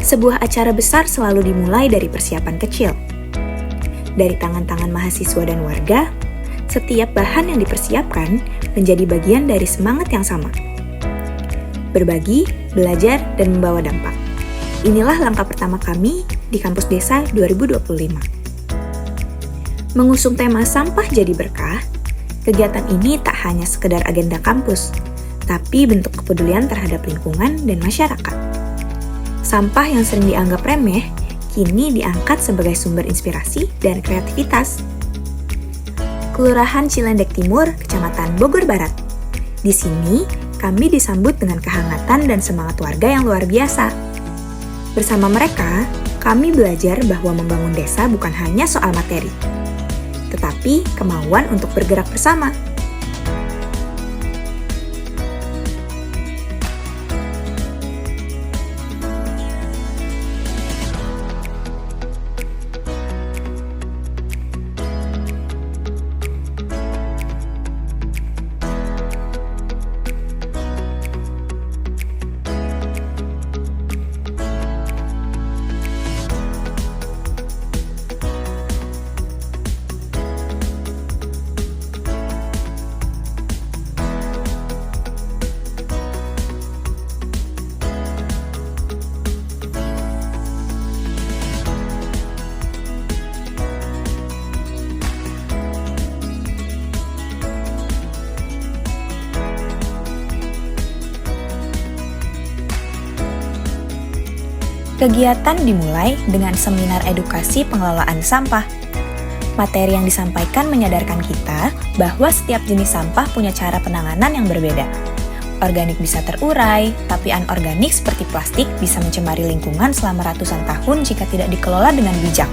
Sebuah acara besar selalu dimulai dari persiapan kecil. Dari tangan-tangan mahasiswa dan warga, setiap bahan yang dipersiapkan menjadi bagian dari semangat yang sama. Berbagi, belajar, dan membawa dampak. Inilah langkah pertama kami di Kampus Desa 2025. Mengusung tema sampah jadi berkah, kegiatan ini tak hanya sekedar agenda kampus, tapi bentuk kepedulian terhadap lingkungan dan masyarakat. Sampah yang sering dianggap remeh, kini diangkat sebagai sumber inspirasi dan kreativitas. Kelurahan Cilendek Timur, Kecamatan Bogor Barat. Di sini, kami disambut dengan kehangatan dan semangat warga yang luar biasa. Bersama mereka, kami belajar bahwa membangun desa bukan hanya soal materi, tetapi kemauan untuk bergerak bersama. Kegiatan dimulai dengan seminar edukasi pengelolaan sampah. Materi yang disampaikan menyadarkan kita bahwa setiap jenis sampah punya cara penanganan yang berbeda. Organik bisa terurai, tapi anorganik seperti plastik bisa mencemari lingkungan selama ratusan tahun jika tidak dikelola dengan bijak.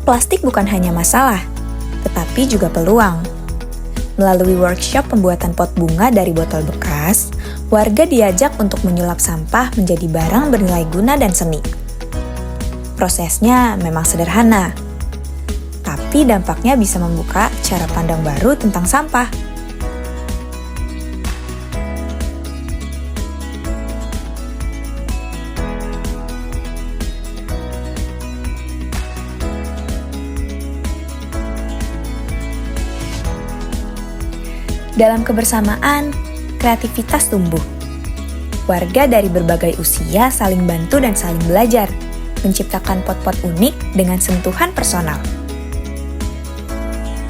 Plastik bukan hanya masalah, tetapi juga peluang. Melalui workshop pembuatan pot bunga dari botol bekas, warga diajak untuk menyulap sampah menjadi barang bernilai guna dan seni. Prosesnya memang sederhana, tapi dampaknya bisa membuka cara pandang baru tentang sampah. Dalam kebersamaan, kreativitas tumbuh. Warga dari berbagai usia saling bantu dan saling belajar, menciptakan pot-pot unik dengan sentuhan personal.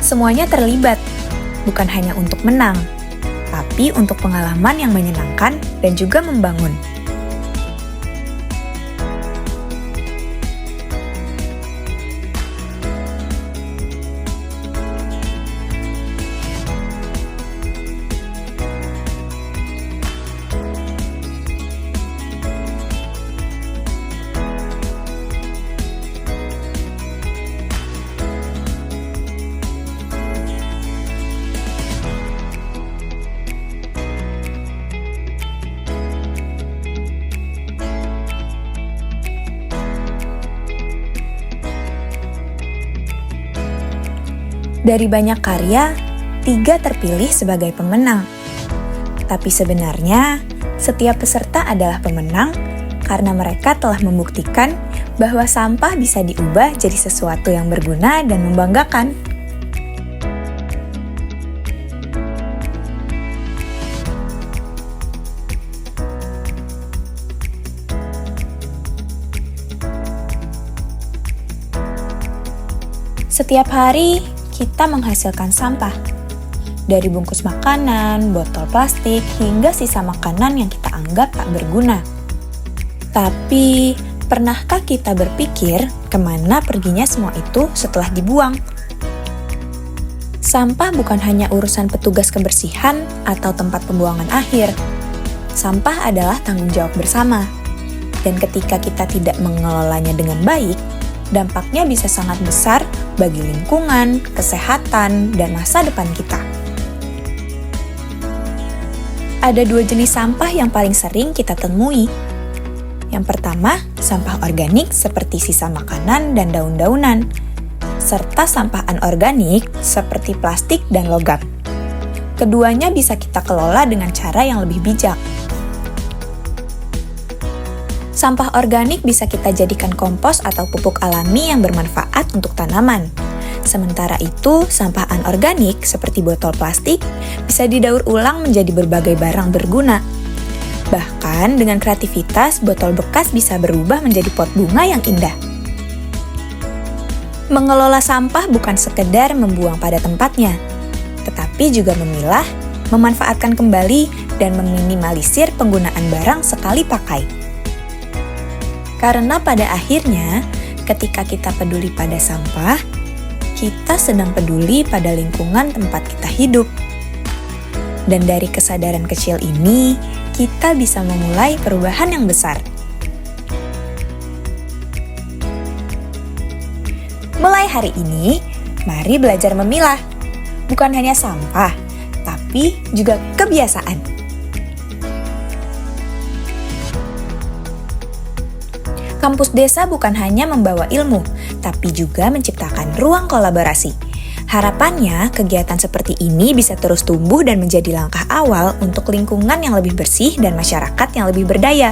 Semuanya terlibat, bukan hanya untuk menang, tapi untuk pengalaman yang menyenangkan dan juga membangun. Dari banyak karya, 3 terpilih sebagai pemenang. Tapi sebenarnya, setiap peserta adalah pemenang karena mereka telah membuktikan bahwa sampah bisa diubah jadi sesuatu yang berguna dan membanggakan. Setiap hari, kita menghasilkan sampah. Dari bungkus makanan, botol plastik, hingga sisa makanan yang kita anggap tak berguna. Tapi, pernahkah kita berpikir kemana perginya semua itu setelah dibuang? Sampah bukan hanya urusan petugas kebersihan atau tempat pembuangan akhir. Sampah adalah tanggung jawab bersama. Dan ketika kita tidak mengelolanya dengan baik, Dampaknya bisa sangat besar bagi lingkungan, kesehatan, dan masa depan kita. Ada 2 jenis sampah yang paling sering kita temui. Yang pertama, sampah organik seperti sisa makanan dan daun-daunan, serta sampah anorganik seperti plastik dan logam. Keduanya bisa kita kelola dengan cara yang lebih bijak. Sampah organik bisa kita jadikan kompos atau pupuk alami yang bermanfaat untuk tanaman. Sementara itu, sampah anorganik seperti botol plastik bisa didaur ulang menjadi berbagai barang berguna. Bahkan dengan kreativitas, botol bekas bisa berubah menjadi pot bunga yang indah. Mengelola sampah bukan sekedar membuang pada tempatnya, tetapi juga memilah, memanfaatkan kembali, dan meminimalisir penggunaan barang sekali pakai. Karena pada akhirnya, ketika kita peduli pada sampah, kita sedang peduli pada lingkungan tempat kita hidup. Dan dari kesadaran kecil ini, kita bisa memulai perubahan yang besar. Mulai hari ini, mari belajar memilah. Bukan hanya sampah, tapi juga kebiasaan. Kampus desa bukan hanya membawa ilmu, tapi juga menciptakan ruang kolaborasi. Harapannya, kegiatan seperti ini bisa terus tumbuh dan menjadi langkah awal untuk lingkungan yang lebih bersih dan masyarakat yang lebih berdaya.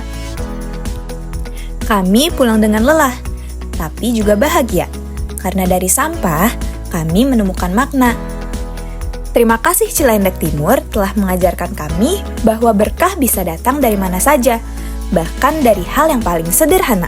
Kami pulang dengan lelah, tapi juga bahagia, karena dari sampah, kami menemukan makna. Terima kasih Cilandak Timur telah mengajarkan kami bahwa berkah bisa datang dari mana saja, bahkan dari hal yang paling sederhana.